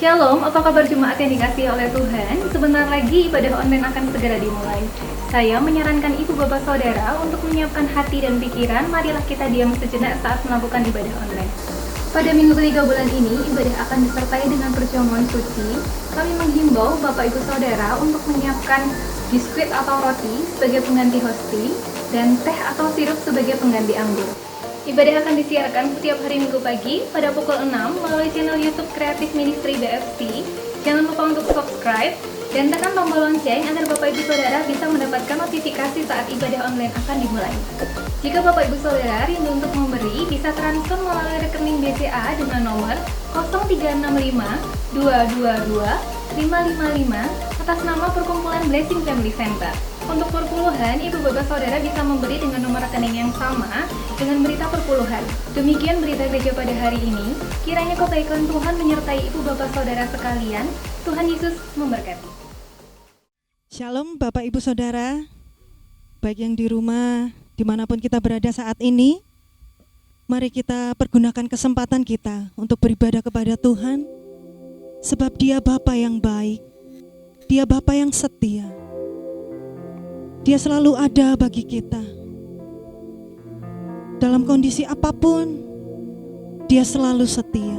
Shalom, apa kabar jemaat yang dikasihi oleh Tuhan? Sebentar lagi ibadah online akan segera dimulai. Saya menyarankan ibu bapak saudara untuk menyiapkan hati dan pikiran. Marilah kita diam sejenak saat melakukan ibadah online. Pada minggu ketiga bulan ini, ibadah akan disertai dengan perjamuan suci. Kami menghimbau bapak ibu saudara untuk menyiapkan biskuit atau roti sebagai pengganti hosti dan teh atau sirup sebagai pengganti anggur. Ibadah akan disiarkan setiap hari Minggu pagi pada pukul 6 melalui channel YouTube Creative Ministry BFC. Jangan lupa untuk subscribe dan tekan tombol lonceng agar Bapak Ibu Saudara bisa mendapatkan notifikasi saat ibadah online akan dimulai. Jika Bapak Ibu Saudara rindu untuk memberi, bisa transfer melalui rekening BCA dengan nomor 0365 222 555 atas nama Perkumpulan Blessing Family Center. Untuk perpuluhan, ibu bapak saudara bisa memberi dengan nomor rekening yang sama dengan berita perpuluhan. Demikian berita gereja pada hari ini. Kiranya kebaikan Tuhan menyertai ibu bapak saudara sekalian. Tuhan Yesus memberkati. Shalom Bapak Ibu Saudara, baik yang di rumah, dimanapun kita berada saat ini. Mari kita pergunakan kesempatan kita untuk beribadah kepada Tuhan. Sebab Dia Bapa yang baik, Dia Bapa yang setia. Dia selalu ada bagi kita. Dalam kondisi apapun, Dia selalu setia.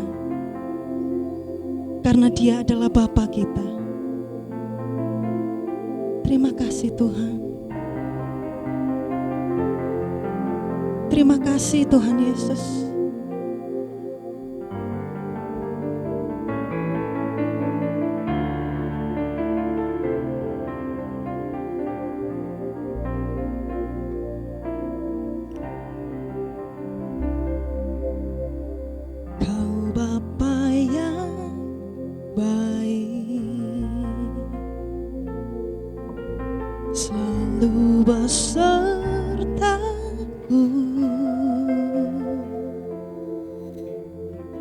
Karena Dia adalah Bapa kita. Terima kasih Tuhan. Terima kasih Tuhan Yesus. Selalu besertaku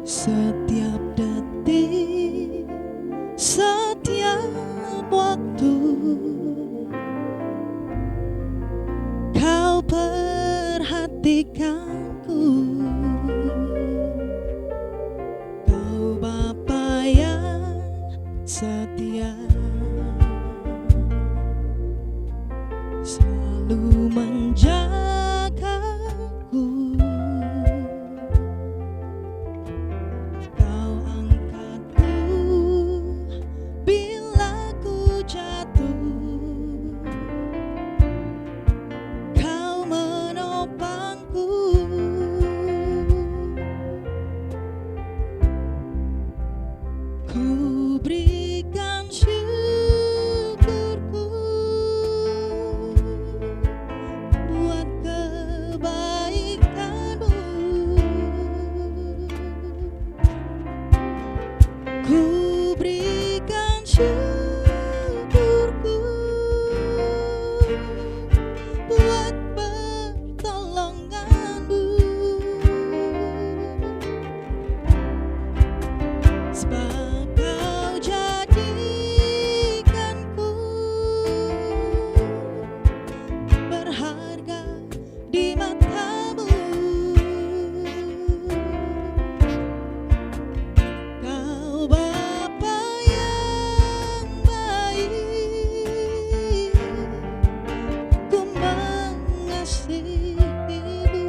setiap detik, setiap waktu. Kau perhatikanku, Kau Bapa yang setia. Selalu menjagaku, Kau angkatku bila ku jatuh, Kau menopangku. Ku berikan syukurku buat kebaikan-Mu. Ku berikan syukurku buat pertolongan-Mu. Sebab Kau jadikanku berharga di mata-Mu. Kau Bapa yang baik, ku mengasihi-Mu.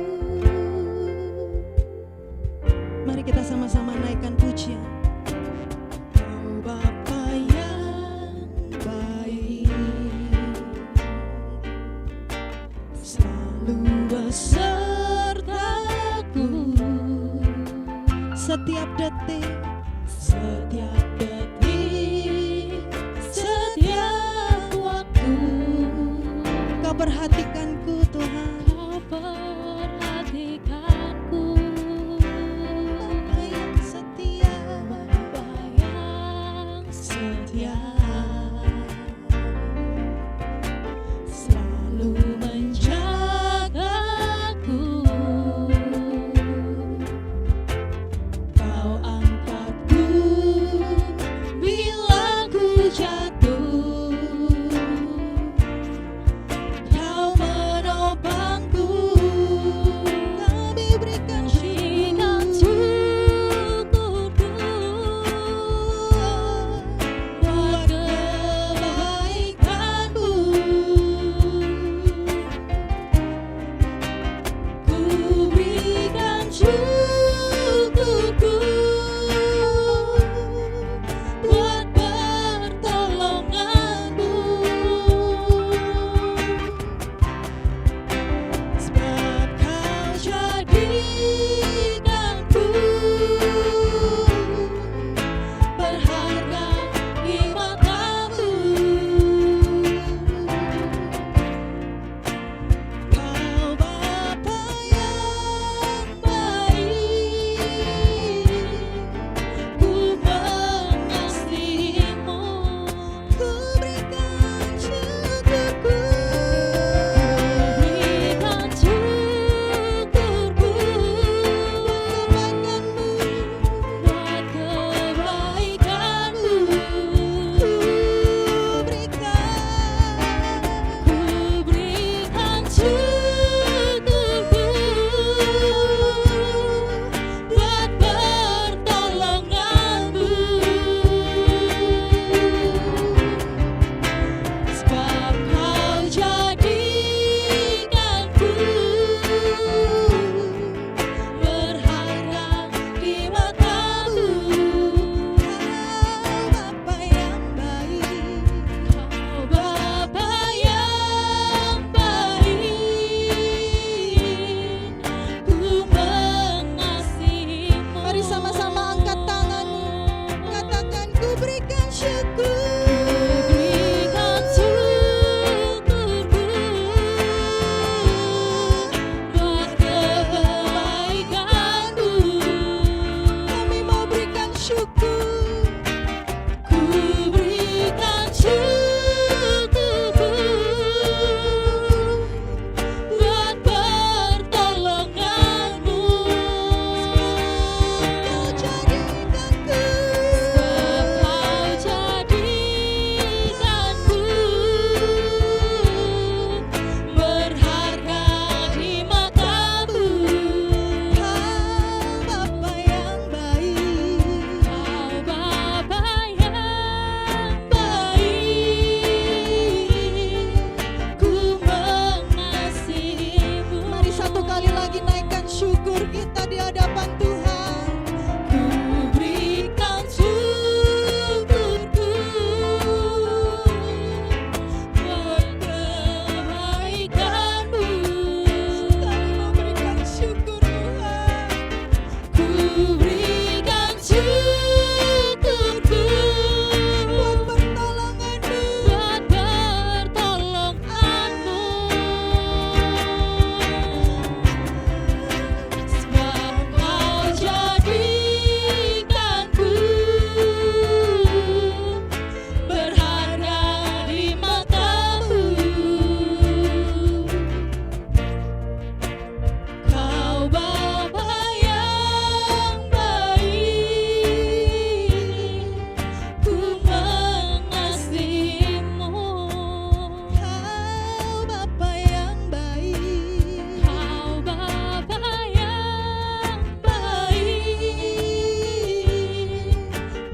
Mari kita sama-sama naikkan pujian. Kau Bapa yang baik, selalu besertaku setiap detik, setiap detik, setiap waktu. Kau perhatikanku Tuhan, Kau perhatikanku. Bapa yang setia, Bapa yang setia. Selalu menjagaku, Kau angkatku bila ku jatuh, Kau syukur, ku berikan syukurku buat pertolonganmu. Kau jadikanku, kau jadikanku berharga di matamu. Kau Bapa yang baik, kau Bapa yang baik, ku mengasihimu. Mari satu kali lagi naikkan syukur kita di hadapan Tuhan. Ku berikan syukurku buat kebaikanmu. Kami mau berikan syukur Tuhan. Ku berikan syukurku buat pertolonganmu, buat pertolonganmu. Sebab kau jadikanku berharga di matamu. Kau Bapa yang baik, ku mengasihimu. Kau Bapa yang baik, kau Bapa yang baik,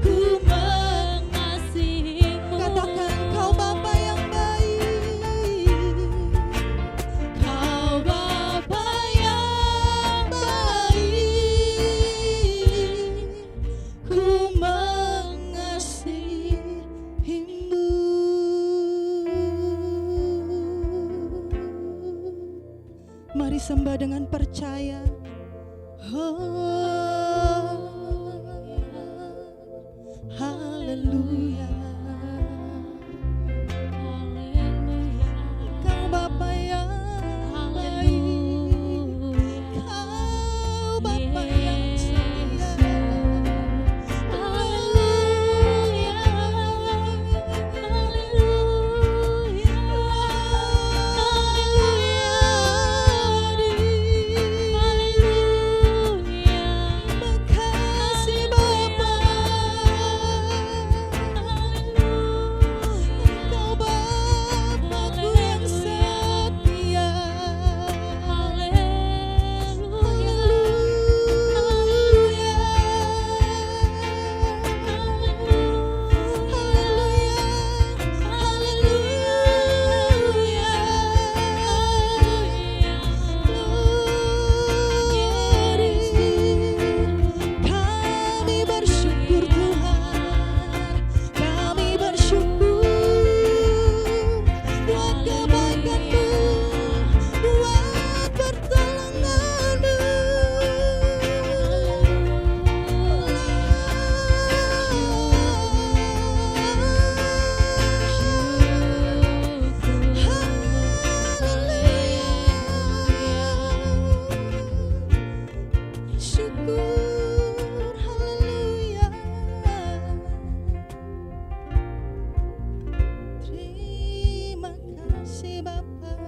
ku mengasihimu. Katakan kau Bapa yang baik, kau Bapa yang baik, ku mengasihimu. Mari sembah dengan percaya. Oh, haleluya. Kau Bapa yang baik, kau Bapa yang setia. Haleluya, haleluya, haleluya. Makasih Bapa, Engkau Bapa-Ku yang setia. Kami bersyukur Tuhan, kami bersyukur buat kebaikan-Mu, buat pertolongan-Mu. Syukur, haleluya. Terima kasih Bapa,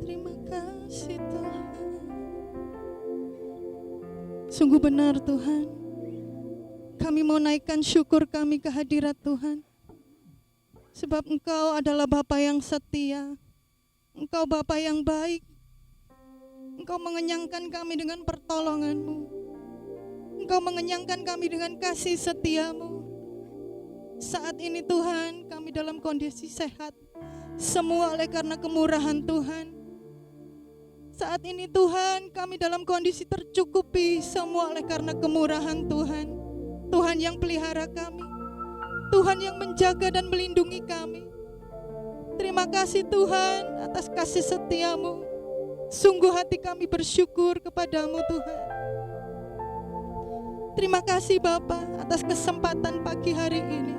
terima kasih Tuhan. Sungguh benar Tuhan, kami mau naikkan syukur kami ke hadirat Tuhan. Sebab Engkau adalah Bapa yang setia, Engkau Bapa yang baik. Engkau mengenyangkan kami dengan pertolongan-Mu, Engkau mengenyangkan kami dengan kasih setia-Mu. Saat ini Tuhan, kami dalam kondisi sehat, semua oleh karena kemurahan Tuhan. Saat ini Tuhan, kami dalam kondisi tercukupi, semua oleh karena kemurahan Tuhan. Tuhan yang pelihara kami, Tuhan yang menjaga dan melindungi kami. Terima kasih Tuhan atas kasih setia-Mu. Sungguh hati kami bersyukur kepadamu Tuhan. Terima kasih Bapa atas kesempatan pagi hari ini.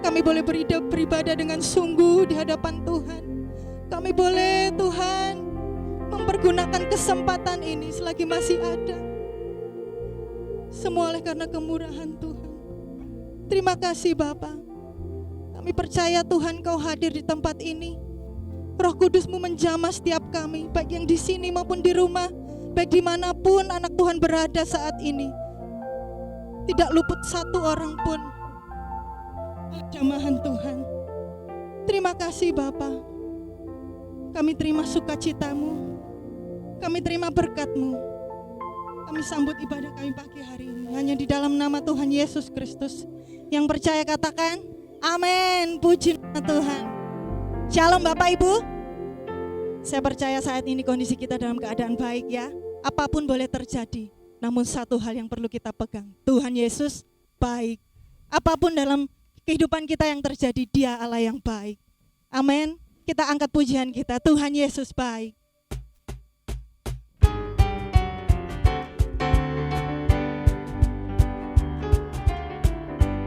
Kami boleh beribadah dengan sungguh di hadapan Tuhan. Kami boleh Tuhan mempergunakan kesempatan ini selagi masih ada. Semua oleh karena kemurahan Tuhan. Terima kasih Bapa. Kami percaya Tuhan Kau hadir di tempat ini. Roh Kudus-Mu menjamah setiap kami, baik yang di sini maupun di rumah, baik dimanapun anak Tuhan berada saat ini. Tidak luput satu orang pun jamahan Tuhan. Terima kasih Bapa. Kami terima sukacita-Mu, kami terima berkat-Mu. Kami sambut ibadah kami pagi hari ini hanya di dalam nama Tuhan Yesus Kristus. Yang percaya katakan amin. Puji nama Tuhan. Shalom Bapak Ibu. Saya percaya saat ini kondisi kita dalam keadaan baik ya. Apapun boleh terjadi, namun satu hal yang perlu kita pegang, Tuhan Yesus baik. Apapun dalam kehidupan kita yang terjadi, Dia Allah yang baik. Amin. Kita angkat pujian kita, Tuhan Yesus baik.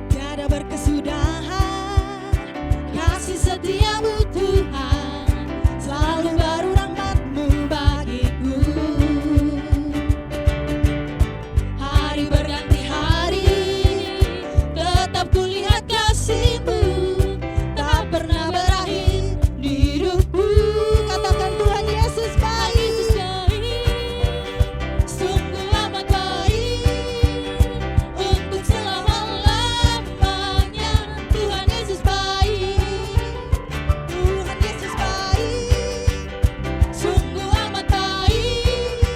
Tiada berkesudahan kasih setia-Mu Tuhan, selalu baru rahmat-Mu bagiku. Hari berganti hari, tetap kulihat kasih-Mu, tak pernah berakhir di hidupku. Katakan Tuhan Yesus baik, sungguh amat baik, untuk selama-lamanya. Tuhan Yesus baik, Tuhan Yesus baik, sungguh amat baik,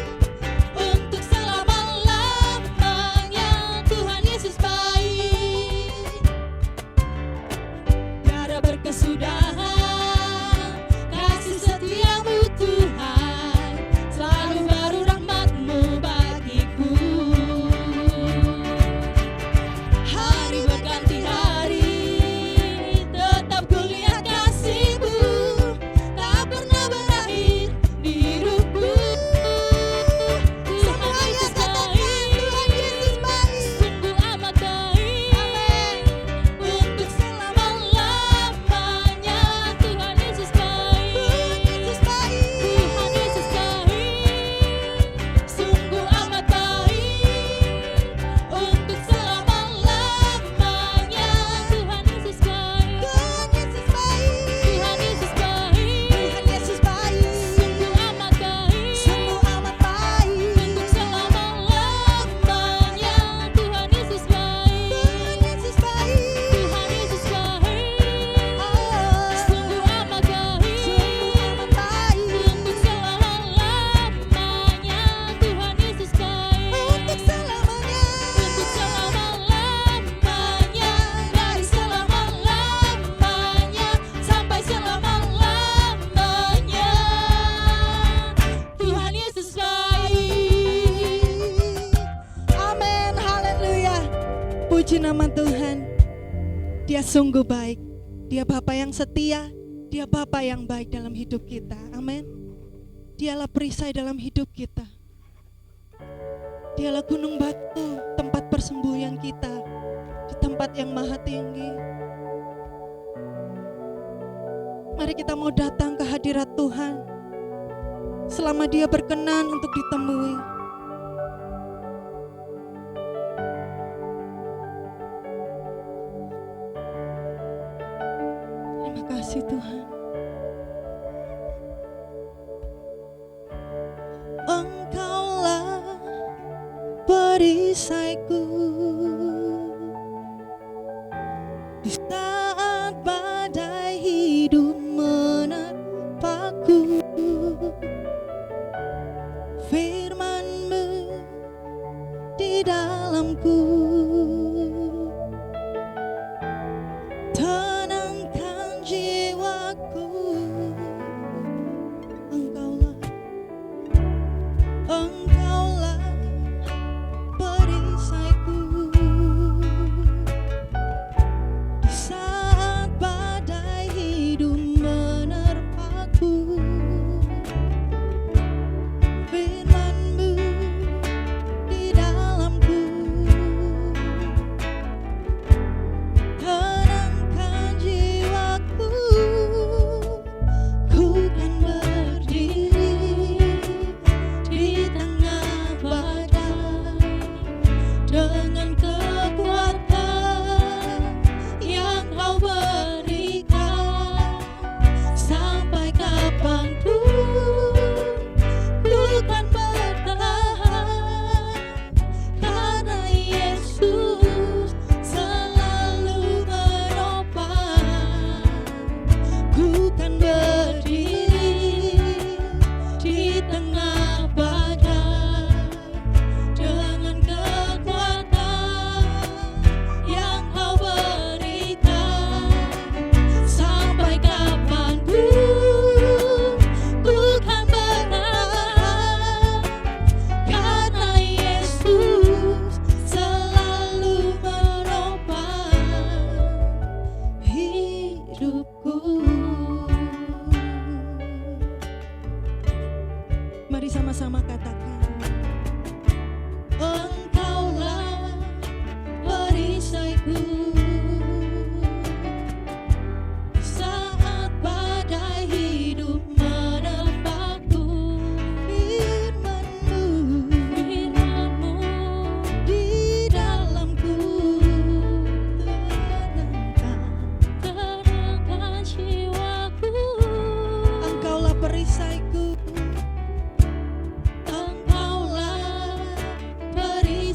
untuk selama-lamanya. Tuhan Yesus baik. Tiada berkesudahan kasih setia-Mu Tuhan, selalu baru rahmat-Mu bagiku. Hari berganti hari, tetap kulihat kasih-Mu, tak pernah berakhir di hidupku. Semuanya katakan Tuhan Yesus baik, sungguh amat baik, amin, untuk selama-lamanya. Tuhan Yesus baik, Tuhan Yesus baik, Tuhan Yesus baik, sungguh amat baik, untuk selama-lamanya. Tuhan Yesus baik, Tuhan Yesus baik, Tuhan Yesus baik, Tuhan Yesus baik, sungguh amat baik, sungguh amat baik, untuk selama-lamanya. Tuhan Yesus baik, Tuhan Yesus baik, Tuhan Yesus baik, sungguh amat baik, sungguh amat baik, untuk selama-lamanya. Tuhan Yesus baik, untuk selamanya, untuk selama-lamanya, dari selama-lamanya sampai selama-lamanya. Tuhan Yesus baik. Amin, haleluya. Puji nama Tuhan. Dia sungguh baik. Dia Bapa yang setia. Dia Bapa yang baik dalam hidup kita. Amin. Dialah perisai dalam hidup kita. Dialah gunung batu, tempat persembunyian kita di tempat yang maha tinggi. Mari kita mau datang ke hadirat Tuhan selama Dia berkenan untuk ditemui. Terima kasih Tuhan. Engkaulah perisaiku di saat badai hidup menerpaku. Firman-Mu di dalamku, tenangkan jiwaku. Engkaulah perisaiku di saat badai hidup menerpaku. Firman-Mu di dalamku, Engkaulah perisaiku saat badai hidup menerpaku. Firman-Mu di dalamku tenangkan jiwaku. Engkaulah perisaiku, Engkaulah perisaiku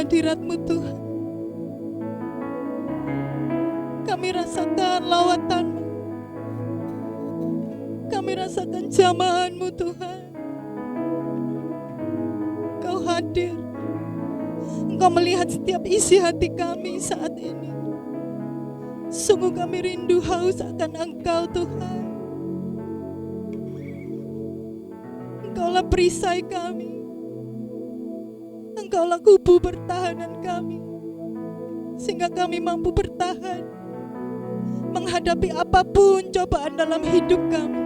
hadirat-Mu Tuhan. Kami rasakan lawatan-Mu. Kami rasakan jamahan-Mu Tuhan. Engkau hadir. Engkau melihat setiap isi hati kami saat ini. Sungguh kami rindu haus akan Engkau Tuhan. Engkaulah perisai kami. Engkaulah kubu pertahanan kami. Sehingga kami mampu bertahan menghadapi apapun cobaan dalam hidup kami.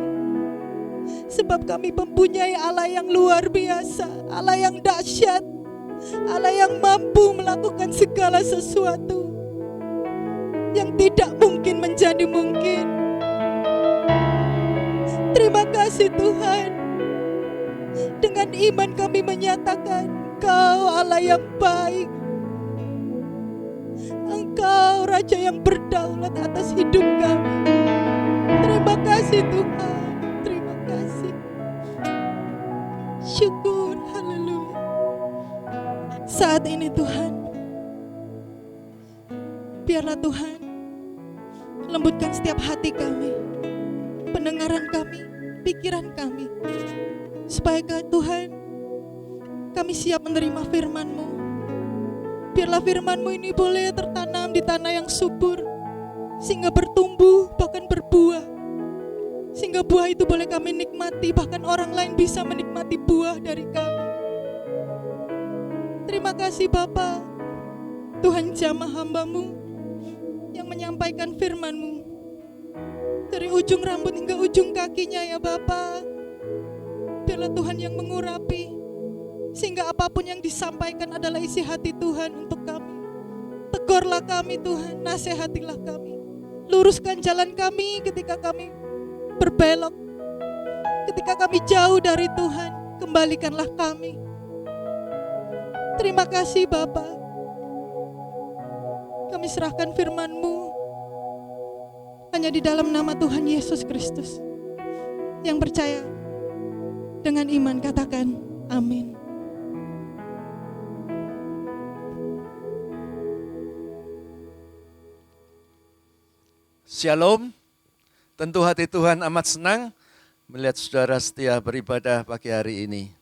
Sebab kami mempunyai Allah yang luar biasa, Allah yang dahsyat, Allah yang mampu melakukan segala sesuatu yang tidak mungkin menjadi mungkin. Terima kasih Tuhan. Dengan iman kami menyatakan Engkau Allah yang baik. Engkau Raja yang berdaulat atas hidup kami. Terima kasih Tuhan. Terima kasih. Syukur, haleluya. Saat ini Tuhan, biarlah Tuhan lembutkan setiap hati kami, pendengaran kami, pikiran kami, supaya Tuhan kami siap menerima firman-Mu. Biarlah firman-Mu ini boleh tertanam di tanah yang subur, sehingga bertumbuh bahkan berbuah, sehingga buah itu boleh kami nikmati, bahkan orang lain bisa menikmati buah dari kami. Terima kasih Bapa, Tuhan jamah hamba-Mu yang menyampaikan firman-Mu dari ujung rambut hingga ujung kakinya ya Bapa. Biarlah Tuhan yang mengurapi, sehingga apapun yang disampaikan adalah isi hati Tuhan untuk kami. Tegurlah kami Tuhan, nasihatilah kami, luruskan jalan kami ketika kami berbelok, ketika kami jauh dari Tuhan, kembalikanlah kami. Terima kasih Bapa. Kami serahkan firman-Mu hanya di dalam nama Tuhan Yesus Kristus. Yang percaya dengan iman katakan amin. Shalom. Tentu hati Tuhan amat senang melihat saudara setia beribadah pagi hari ini.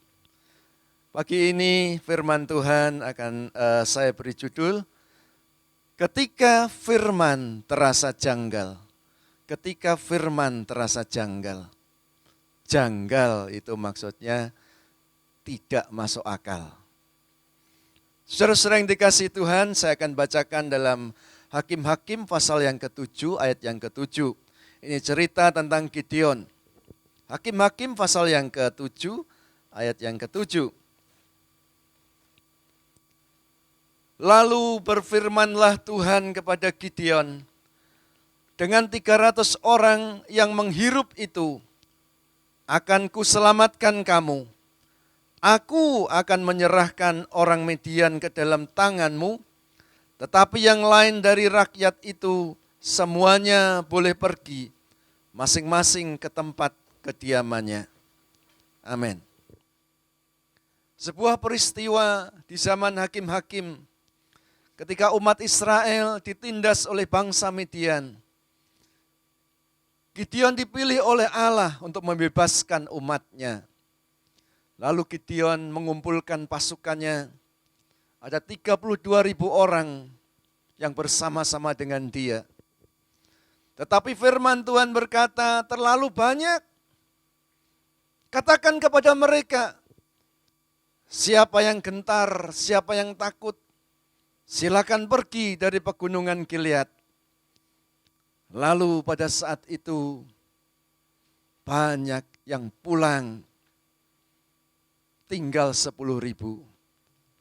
Pagi ini firman Tuhan akan saya beri judul, ketika firman terasa janggal. Ketika firman terasa janggal. Janggal itu maksudnya tidak masuk akal. Saudara-saudara yang dikasihi Tuhan, saya akan bacakan dalam Hakim-Hakim pasal yang ke-7 ayat yang ke-7. Ini cerita tentang Gideon. Hakim-Hakim pasal yang ke-7 ayat yang ke-7. Lalu berfirmanlah Tuhan kepada Gideon, dengan 300 orang yang menghirup itu, akan kuselamatkan kamu. Aku akan menyerahkan orang Midian ke dalam tanganmu, tetapi yang lain dari rakyat itu semuanya boleh pergi, masing-masing ke tempat kediamannya. Amin. Sebuah peristiwa di zaman hakim-hakim, ketika umat Israel ditindas oleh bangsa Midian. Gideon dipilih oleh Allah untuk membebaskan umatnya. Lalu Gideon mengumpulkan pasukannya. Ada 32.000 orang yang bersama-sama dengan dia. Tetapi firman Tuhan berkata, terlalu banyak. Katakan kepada mereka, siapa yang gentar, siapa yang takut, silakan pergi dari pegunungan Gilead. Lalu pada saat itu banyak yang pulang, tinggal 10.000,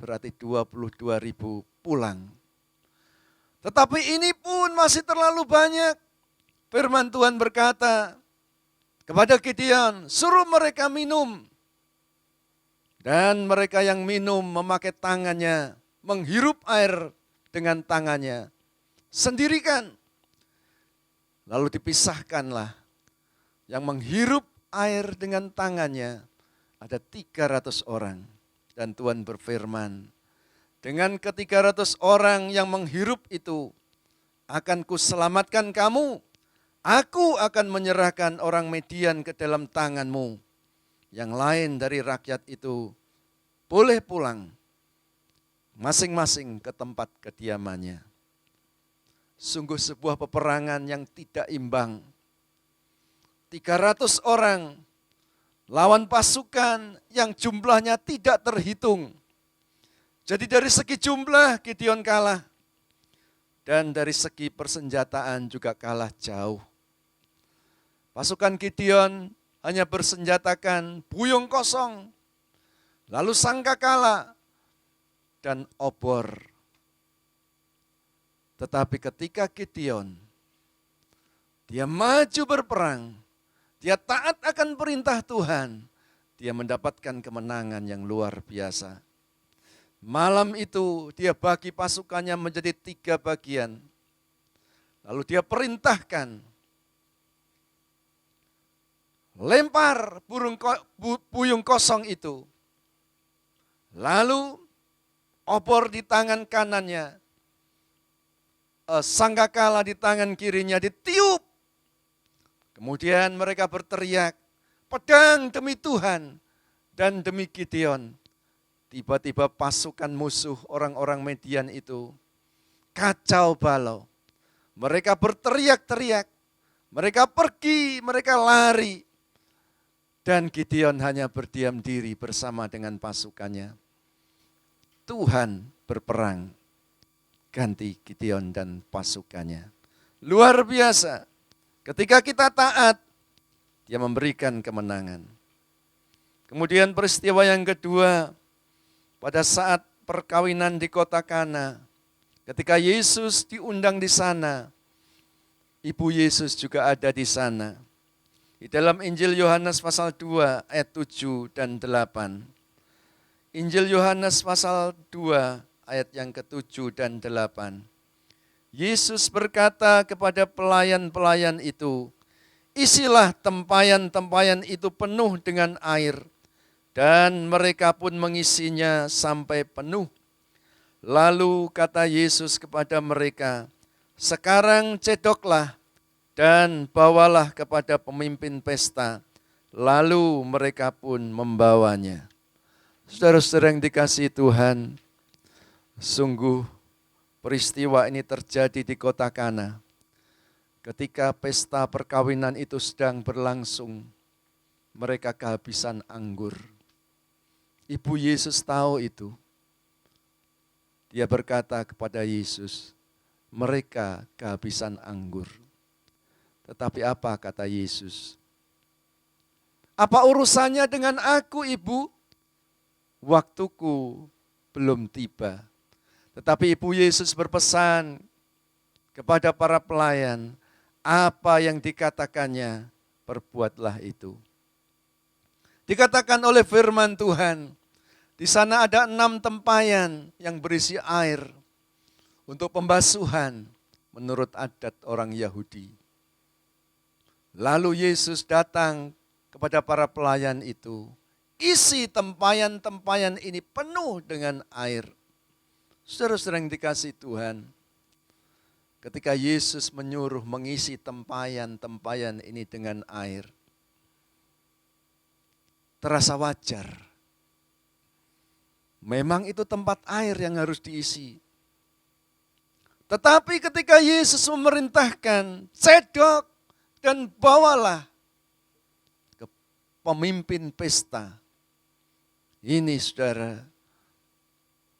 berarti 22.000 pulang. Tetapi ini pun masih terlalu banyak. Firman Tuhan berkata kepada Gideon, suruh mereka minum. Dan mereka yang minum memakai tangannya, menghirup air dengan tangannya, sendirikan. Lalu dipisahkanlah, yang menghirup air dengan tangannya ada 300 orang. Dan Tuhan berfirman, Dengan ke-300 orang yang menghirup itu, akan kuselamatkan kamu. Aku akan menyerahkan orang Median ke dalam tanganmu. Yang lain dari rakyat itu boleh pulang masing-masing ke tempat kediamannya. Sungguh sebuah peperangan yang tidak imbang. 300 orang lawan pasukan yang jumlahnya tidak terhitung. Jadi dari segi jumlah Gideon kalah. Dan dari segi persenjataan juga kalah jauh. Pasukan Gideon hanya bersenjatakan buyung kosong, lalu sangkakala dan obor. Tetapi ketika Gideon, dia maju berperang, dia taat akan perintah Tuhan, dia mendapatkan kemenangan yang luar biasa. Malam itu dia bagi pasukannya menjadi 3 bagian. Lalu dia perintahkan, lempar buyung kosong itu. Lalu obor di tangan kanannya, sangkakala di tangan kirinya ditiup. Kemudian mereka berteriak, pedang demi Tuhan dan demi Gideon. Tiba-tiba pasukan musuh orang-orang Median itu kacau balau. Mereka berteriak-teriak, mereka pergi, mereka lari. Dan Gideon hanya berdiam diri bersama dengan pasukannya. Tuhan berperang, ganti Gideon dan pasukannya. Luar biasa, ketika kita taat, dia memberikan kemenangan. Kemudian peristiwa yang kedua, pada saat perkawinan di kota Kana, ketika Yesus diundang di sana, Ibu Yesus juga ada di sana. Di dalam Injil Yohanes pasal 2 ayat 7 dan 8. Injil Yohanes pasal 2 ayat yang ke-7 dan 8. Yesus berkata kepada pelayan-pelayan itu, isilah tempayan-tempayan itu penuh dengan air. Dan mereka pun mengisinya sampai penuh. Lalu kata Yesus kepada mereka, sekarang cedoklah dan bawalah kepada pemimpin pesta. Lalu mereka pun membawanya. Saudara-saudara yang dikasihi Tuhan, sungguh peristiwa ini terjadi di kota Kana. Ketika pesta perkawinan itu sedang berlangsung, mereka kehabisan anggur. Ibu Yesus tahu itu. Dia berkata kepada Yesus, mereka kehabisan anggur. Tetapi apa kata Yesus? Apa urusannya dengan aku, Ibu? Waktuku belum tiba. Tetapi Ibu Yesus berpesan kepada para pelayan, apa yang dikatakannya, perbuatlah itu. Dikatakan oleh firman Tuhan, di sana ada 6 tempayan yang berisi air untuk pembasuhan menurut adat orang Yahudi. Lalu Yesus datang kepada para pelayan itu, isi tempayan-tempayan ini penuh dengan air. Saudara-saudara yang dikasihi Tuhan, ketika Yesus menyuruh mengisi tempayan-tempayan ini dengan air, terasa wajar. Memang itu tempat air yang harus diisi. Tetapi ketika Yesus memerintahkan, cedok dan bawalah ke pemimpin pesta. Ini saudara,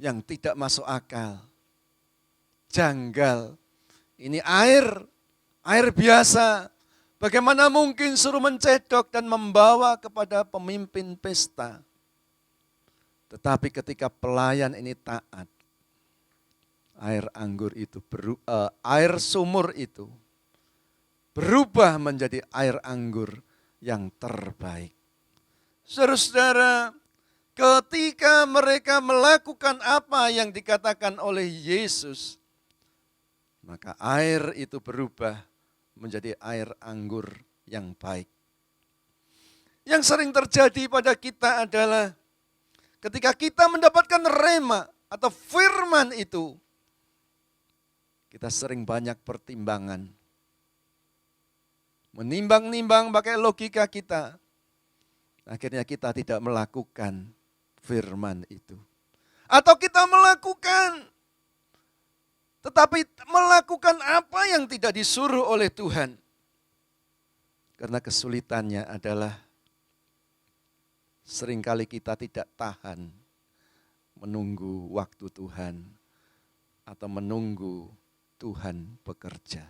yang tidak masuk akal. Janggal. Ini air biasa. Bagaimana mungkin suruh mencedok dan membawa kepada pemimpin pesta? Tetapi ketika pelayan ini taat, air sumur itu berubah menjadi air anggur yang terbaik. Saudara-saudara, ketika mereka melakukan apa yang dikatakan oleh Yesus, maka air itu berubah menjadi air anggur yang baik. Yang sering terjadi pada kita adalah ketika kita mendapatkan rema, atau firman itu, kita sering banyak pertimbangan. Menimbang-nimbang pakai logika kita. Akhirnya kita tidak melakukan firman itu. Atau kita melakukan, tetapi melakukan apa yang tidak disuruh oleh Tuhan. Karena kesulitannya adalah seringkali kita tidak tahan menunggu waktu Tuhan atau menunggu Tuhan bekerja.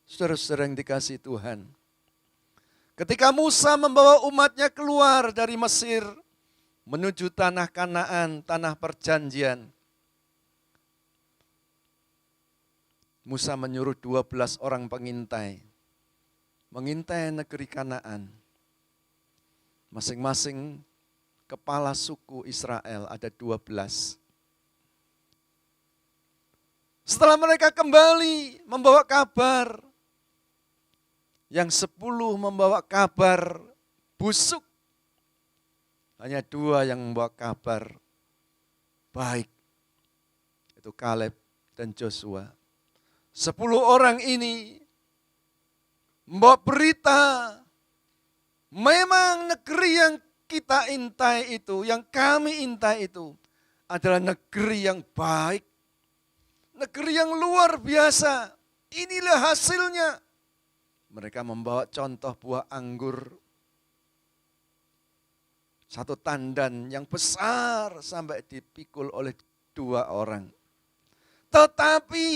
Saudara-saudara yang dikasihi Tuhan, ketika Musa membawa umatnya keluar dari Mesir menuju tanah Kanaan, tanah perjanjian, Musa menyuruh 12 orang pengintai, mengintai negeri Kanaan. Masing-masing kepala suku Israel ada 12. Setelah mereka kembali membawa kabar, yang 10 membawa kabar busuk, hanya 2 yang membawa kabar baik, itu Kaleb dan Joshua. 10 orang ini membawa berita, memang negeri yang kita intai itu, yang kami intai itu adalah negeri yang baik, negeri yang luar biasa. Inilah hasilnya. Mereka membawa contoh buah anggur, satu tandan yang besar sampai dipikul oleh 2 orang. Tetapi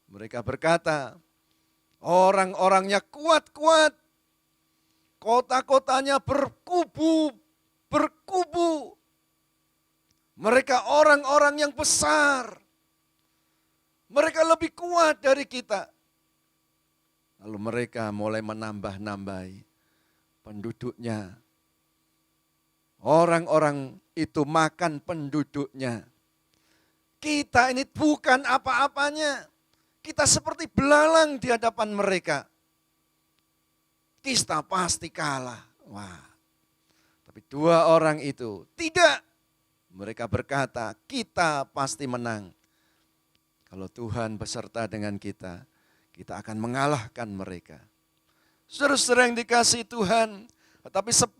mereka berkata, orang-orangnya kuat-kuat, kota-kotanya berkubu. Mereka orang-orang yang besar. Mereka lebih kuat dari kita. Lalu mereka mulai menambah-nambahi penduduknya. Orang-orang itu makan penduduknya. Kita ini bukan apa-apanya. Kita seperti belalang di hadapan mereka. Kita pasti kalah. Wah. Tapi 2 orang itu tidak. Mereka berkata, kita pasti menang. Kalau Tuhan beserta dengan kita, kita akan mengalahkan mereka. Saudara-saudara yang dikasihi Tuhan, tetapi 10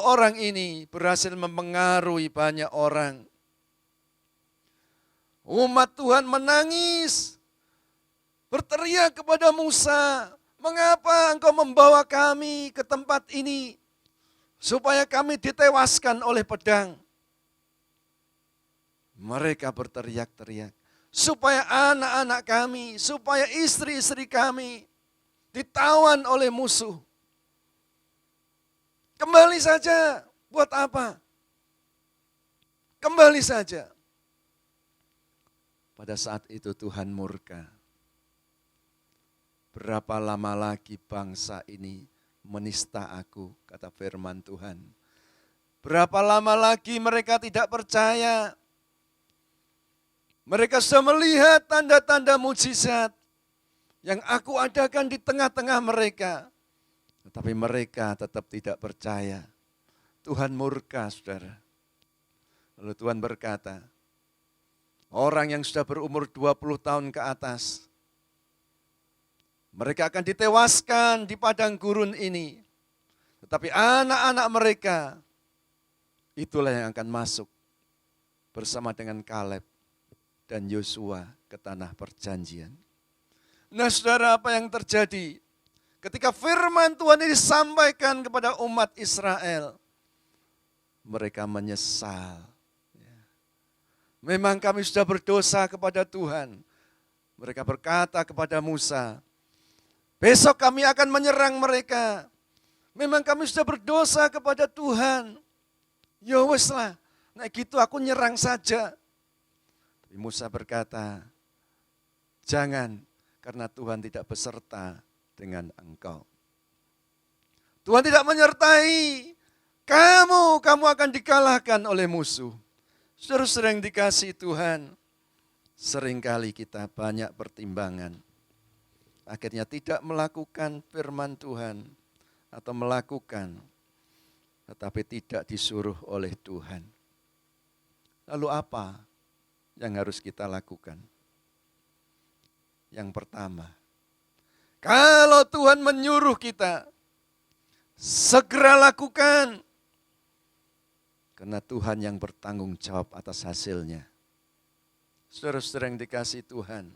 orang ini berhasil mempengaruhi banyak orang. Umat Tuhan menangis, berteriak kepada Musa, mengapa engkau membawa kami ke tempat ini, supaya kami ditewaskan oleh pedang. Mereka berteriak-teriak, supaya anak-anak kami, supaya istri-istri kami ditawan oleh musuh. Kembali saja, buat apa? Kembali saja. Pada saat itu Tuhan murka. Berapa lama lagi bangsa ini menista aku, kata firman Tuhan. Berapa lama lagi mereka tidak percaya. Mereka sudah melihat tanda-tanda mujizat yang aku adakan di tengah-tengah mereka. Tetapi mereka tetap tidak percaya. Tuhan murka, saudara. Lalu Tuhan berkata, orang yang sudah berumur 20 tahun ke atas, mereka akan ditewaskan di padang gurun ini. Tetapi anak-anak mereka, itulah yang akan masuk bersama dengan Kaleb dan Yosua ke tanah perjanjian. Nah saudara, apa yang terjadi? Ketika firman Tuhan ini disampaikan kepada umat Israel, mereka menyesal. Memang kami sudah berdosa kepada Tuhan. Mereka berkata kepada Musa, besok kami akan menyerang mereka. Memang kami sudah berdosa kepada Tuhan. Ya wes lah, nah gitu aku nyerang saja. Musa berkata, jangan, karena Tuhan tidak beserta dengan engkau. Tuhan tidak menyertai kamu akan dikalahkan oleh musuh. Saudara-saudara yang dikasihi Tuhan, seringkali kita banyak pertimbangan. Akhirnya tidak melakukan firman Tuhan atau melakukan, tetapi tidak disuruh oleh Tuhan. Lalu apa yang harus kita lakukan? Yang pertama, kalau Tuhan menyuruh kita, segera lakukan. Karena Tuhan yang bertanggung jawab atas hasilnya. Saudara-saudara yang dikasihi Tuhan,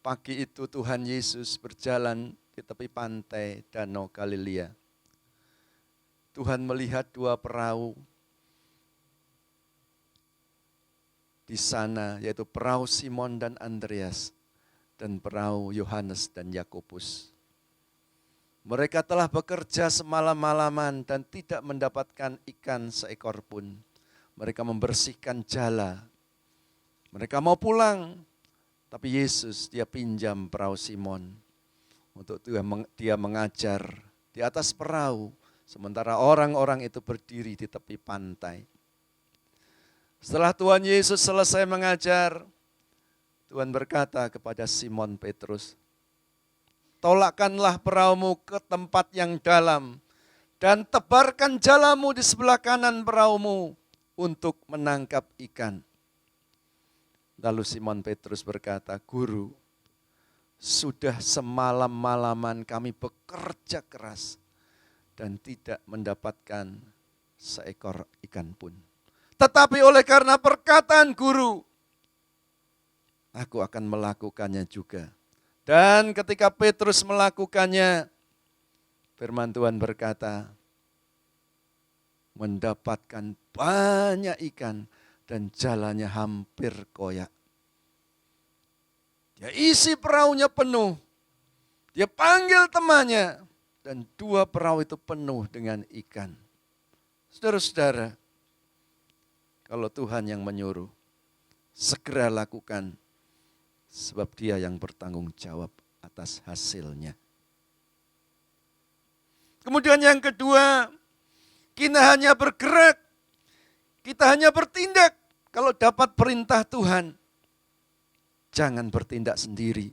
pagi itu Tuhan Yesus berjalan di tepi pantai Danau Galilea. Tuhan melihat dua perahu di sana, yaitu perahu Simon dan Andreas dan perahu Yohanes dan Yakobus. Mereka telah bekerja semalam-malaman dan tidak mendapatkan ikan seekor pun. Mereka membersihkan jala. Mereka mau pulang, tapi Yesus dia pinjam perahu Simon untuk dia mengajar di atas perahu, sementara orang-orang itu berdiri di tepi pantai. Setelah Tuhan Yesus selesai mengajar, Tuhan berkata kepada Simon Petrus, tolakkanlah perahumu ke tempat yang dalam dan tebarkan jalamu di sebelah kanan perahumu untuk menangkap ikan. Lalu Simon Petrus berkata, Guru, sudah semalam-malaman kami bekerja keras dan tidak mendapatkan seekor ikan pun. Tetapi oleh karena perkataan Guru, aku akan melakukannya juga. Dan ketika Petrus melakukannya, firman Tuhan berkata, mendapatkan banyak ikan dan jalannya hampir koyak. Dia isi perahunya penuh, dia panggil temannya, dan dua perahu itu penuh dengan ikan. Saudara-saudara, kalau Tuhan yang menyuruh, segera lakukan. Sebab dia yang bertanggung jawab atas hasilnya. Kemudian yang kedua, kita hanya bergerak, kita hanya bertindak kalau dapat perintah Tuhan. Jangan bertindak sendiri,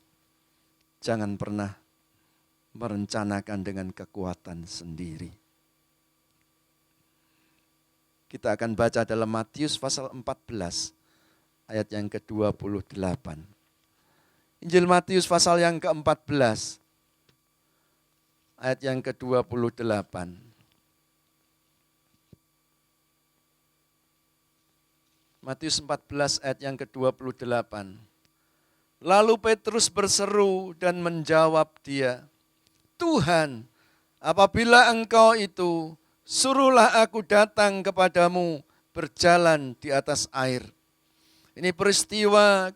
jangan pernah merencanakan dengan kekuatan sendiri. Kita akan baca dalam Matius pasal 14, ayat yang ke-28. Injil Matius pasal yang ke-14, ayat yang ke-28. Matius 14 ayat yang ke-28. Lalu Petrus berseru dan menjawab dia, Tuhan, apabila engkau itu, suruhlah aku datang kepadamu berjalan di atas air. Ini peristiwa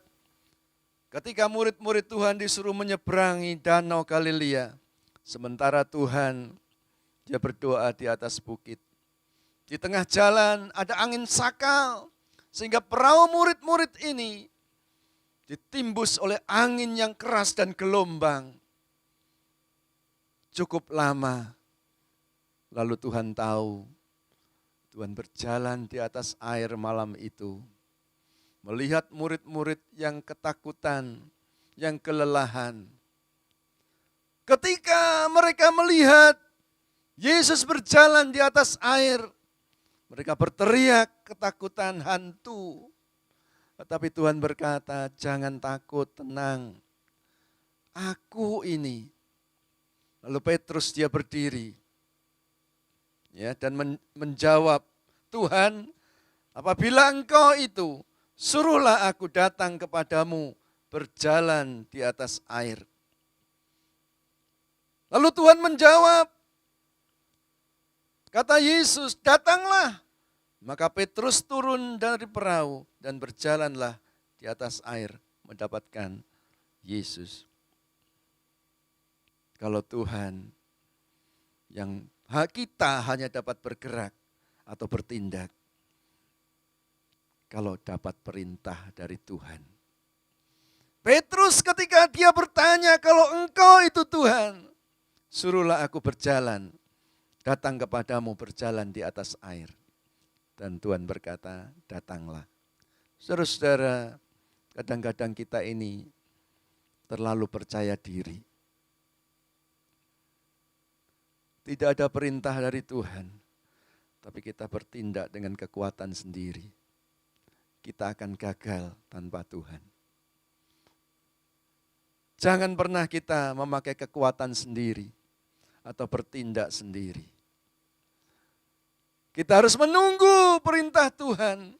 ketika murid-murid Tuhan disuruh menyeberangi Danau Galilea, sementara Tuhan dia berdoa di atas bukit. Di tengah jalan ada angin sakal, sehingga perahu murid-murid ini ditimbus oleh angin yang keras dan gelombang. Cukup lama, lalu Tuhan tahu, Tuhan berjalan di atas air malam itu. Melihat murid-murid yang ketakutan, yang kelelahan. Ketika mereka melihat Yesus berjalan di atas air, mereka berteriak ketakutan hantu. Tetapi Tuhan berkata, jangan takut, tenang. Aku ini. Lalu Petrus dia berdiri. Ya, dan menjawab, Tuhan, apabila engkau itu, suruhlah aku datang kepadamu berjalan di atas air. Lalu Tuhan menjawab, kata Yesus, datanglah. Maka Petrus turun dari perahu dan berjalanlah di atas air mendapatkan Yesus. Kalau Tuhan yang kita hanya dapat bergerak atau bertindak, kalau dapat perintah dari Tuhan. Petrus ketika dia bertanya, kalau engkau itu Tuhan, suruhlah aku berjalan, datang kepadamu berjalan di atas air. Dan Tuhan berkata, datanglah. Saudara-saudara, kadang-kadang kita ini terlalu percaya diri. Tidak ada perintah dari Tuhan, tapi kita bertindak dengan kekuatan sendiri. kita akan gagal tanpa Tuhan. Jangan pernah kita memakai kekuatan sendiri atau bertindak sendiri. Kita harus menunggu perintah Tuhan.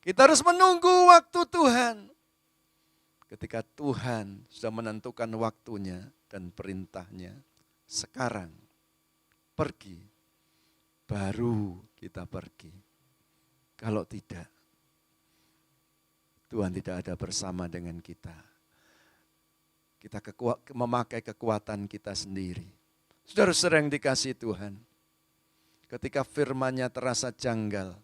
Kita harus menunggu waktu Tuhan. Ketika Tuhan sudah menentukan waktunya dan perintahnya, sekarang pergi, baru kita pergi. Kalau tidak, Tuhan tidak ada bersama dengan kita. Kita memakai kekuatan kita sendiri. Saudara-saudara yang dikasihi Tuhan, ketika firman-Nya terasa janggal,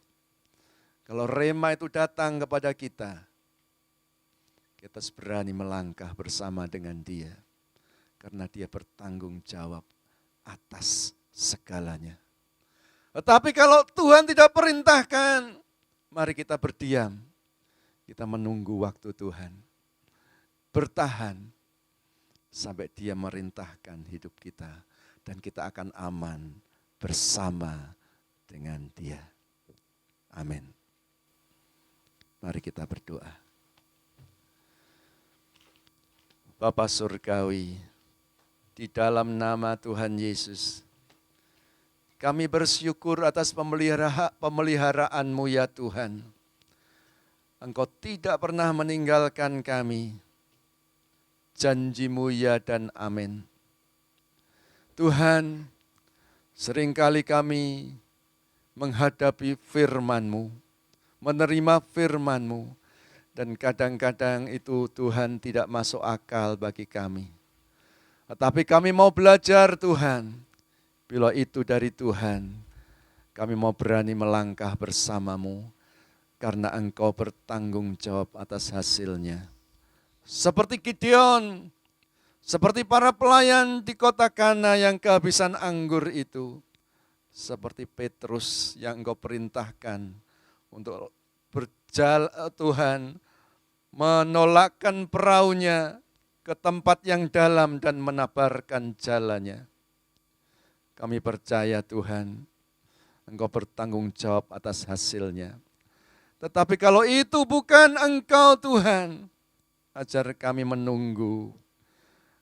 kalau rema itu datang kepada kita, kita harus berani melangkah bersama dengan Dia. Karena Dia bertanggung jawab atas segalanya. Tetapi kalau Tuhan tidak perintahkan, mari kita berdiam. Kita menunggu waktu Tuhan. Bertahan sampai Dia merintahkan hidup kita. Dan kita akan aman bersama dengan Dia. Amin. Mari kita berdoa. Bapa Surgawi, di dalam nama Tuhan Yesus, kami bersyukur atas pemeliharaan-Mu ya Tuhan. Engkau tidak pernah meninggalkan kami. Janji-Mu ya dan amin. Tuhan, seringkali kami menghadapi firman-Mu, menerima firman-Mu, dan kadang-kadang itu Tuhan tidak masuk akal bagi kami. Tetapi kami mau belajar Tuhan, bila itu dari Tuhan, kami mau berani melangkah bersama-Mu, karena Engkau bertanggung jawab atas hasilnya. Seperti Gideon, seperti para pelayan di kota Kana yang kehabisan anggur itu, seperti Petrus yang Engkau perintahkan untuk berjalan, Tuhan menolakkan perahunya ke tempat yang dalam dan menabarkan jalannya. Kami percaya Tuhan, Engkau bertanggung jawab atas hasilnya. Tetapi kalau itu bukan Engkau Tuhan, ajar kami menunggu.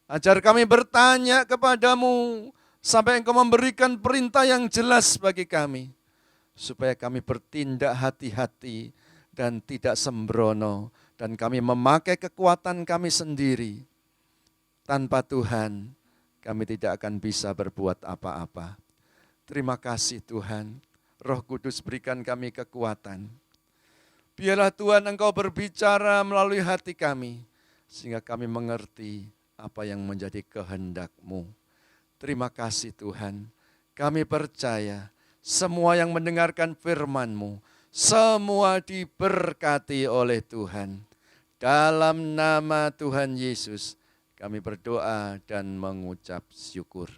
Ajar kami bertanya kepadamu sampai Engkau memberikan perintah yang jelas bagi kami. Supaya kami bertindak hati-hati dan tidak sembrono. Dan kami memakai kekuatan kami sendiri. Tanpa Tuhan kami tidak akan bisa berbuat apa-apa. Terima kasih Tuhan. Roh Kudus berikan kami kekuatan. Biarlah Tuhan Engkau berbicara melalui hati kami. Sehingga kami mengerti apa yang menjadi kehendak-Mu. Terima kasih Tuhan. Kami percaya semua yang mendengarkan firman-Mu, semua diberkati oleh Tuhan. Dalam nama Tuhan Yesus, kami berdoa dan mengucap syukur.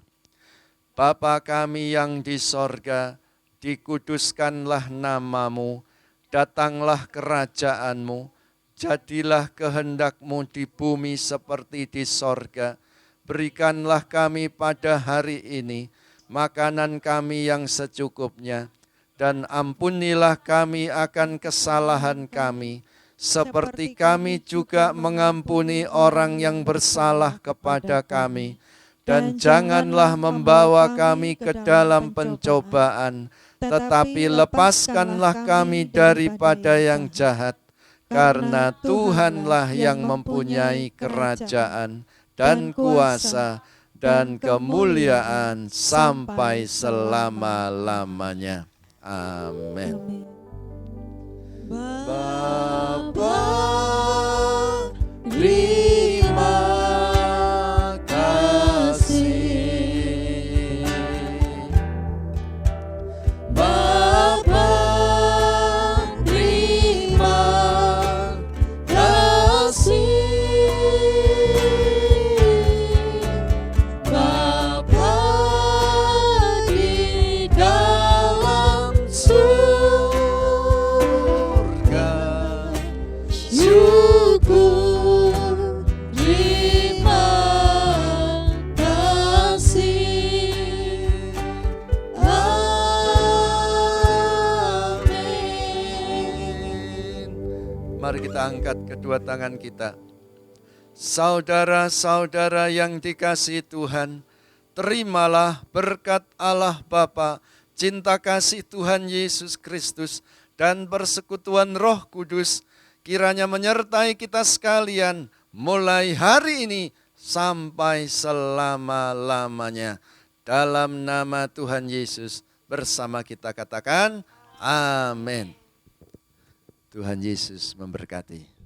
Bapa kami yang di sorga, dikuduskanlah nama-Mu, datanglah kerajaan-Mu, jadilah kehendak-Mu di bumi seperti di sorga. Berikanlah kami pada hari ini makanan kami yang secukupnya, dan ampunilah kami akan kesalahan kami, seperti kami juga mengampuni orang yang bersalah kepada kami. Dan janganlah membawa kami ke dalam pencobaan, tetapi lepaskanlah kami daripada yang jahat. Karena Tuhanlah yang mempunyai kerajaan dan kuasa dan kemuliaan sampai selama-lamanya. Amin. Bapa, terima kasih. Bapa, terima kasih. Bapa di dalam surga, kita angkat kedua tangan kita. Saudara-saudara yang dikasihi Tuhan, terimalah berkat Allah Bapa, cinta kasih Tuhan Yesus Kristus, dan persekutuan Roh Kudus, kiranya menyertai kita sekalian mulai hari ini sampai selama-lamanya. Dalam nama Tuhan Yesus bersama kita katakan, amin. Tuhan Yesus memberkati.